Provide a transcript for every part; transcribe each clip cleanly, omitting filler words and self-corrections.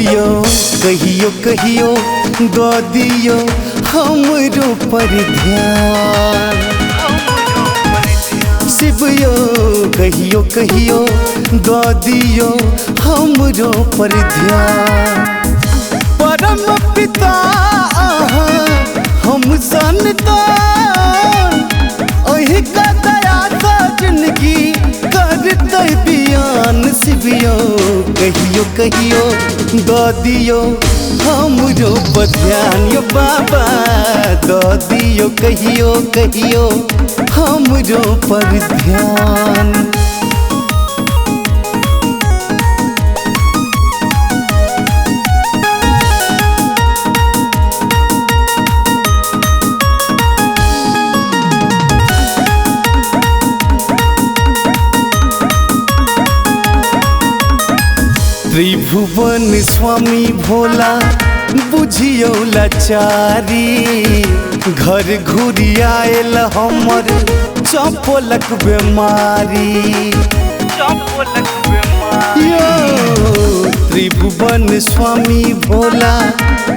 शिवियो कहियो कहियो दो दियो हमरो पर ध्यान। शिवियो कहियो कहियो दो दियो हमरो पर ध्यान। परम पिता हम संतान ओही का दया से जिंदगी करते बियान। शिवियो कहियो कहियो दो दियो हमरो पर ध्यान। यो बाबा दो दियो कहियो कहियो हमरो पर ध्यान। त्रिभुवन स्वामी भोला बुझियो लाचारी। घर घुरी आयल हमर चपलक बेमारी। यो त्रिभुवन स्वामी भोला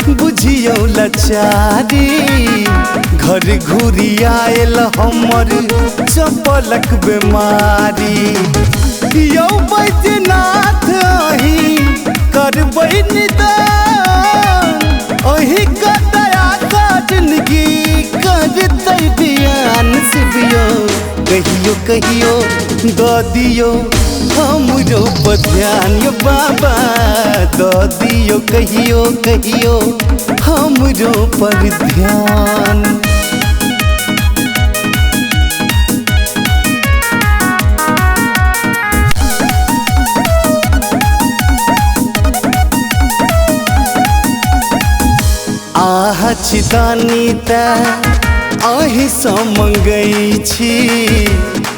बुझियो लाचारी। घर घुरी आयल हमर चपलक बेमारी। यो बैद्यनाथ अही करबै निदान। अही का दया का जिंदगी करते बियान। शिवियो कहियो कहियो दो दियो हमरो पर ध्यान। यो बाबा दो दियो कहियो कहियो हमरो पर ध्यान। आहा चिदानीता आही सँ मंगै छी।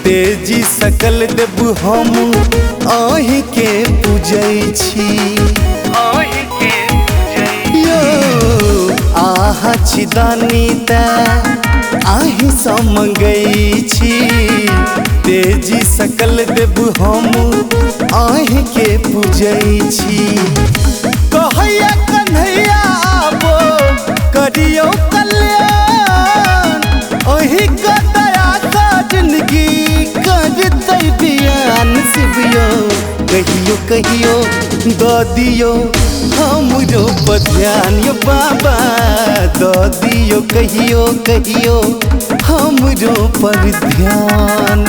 तेजी सकल देबू हम आही के पूजै छी। यो आहा चिदानीता आही सँ मंगै छी। तेजी सकल देबू हम आही के पूजै छी। कहैया कन्हैया आबो करियो कल्याण। ओही का दया का जिंदगी करते बियान। शिवियो कहियो कहियो दो दियो हमरो पर ध्यान। यो बाबा दो दियो कहियो कहियो हमरो पर ध्यान।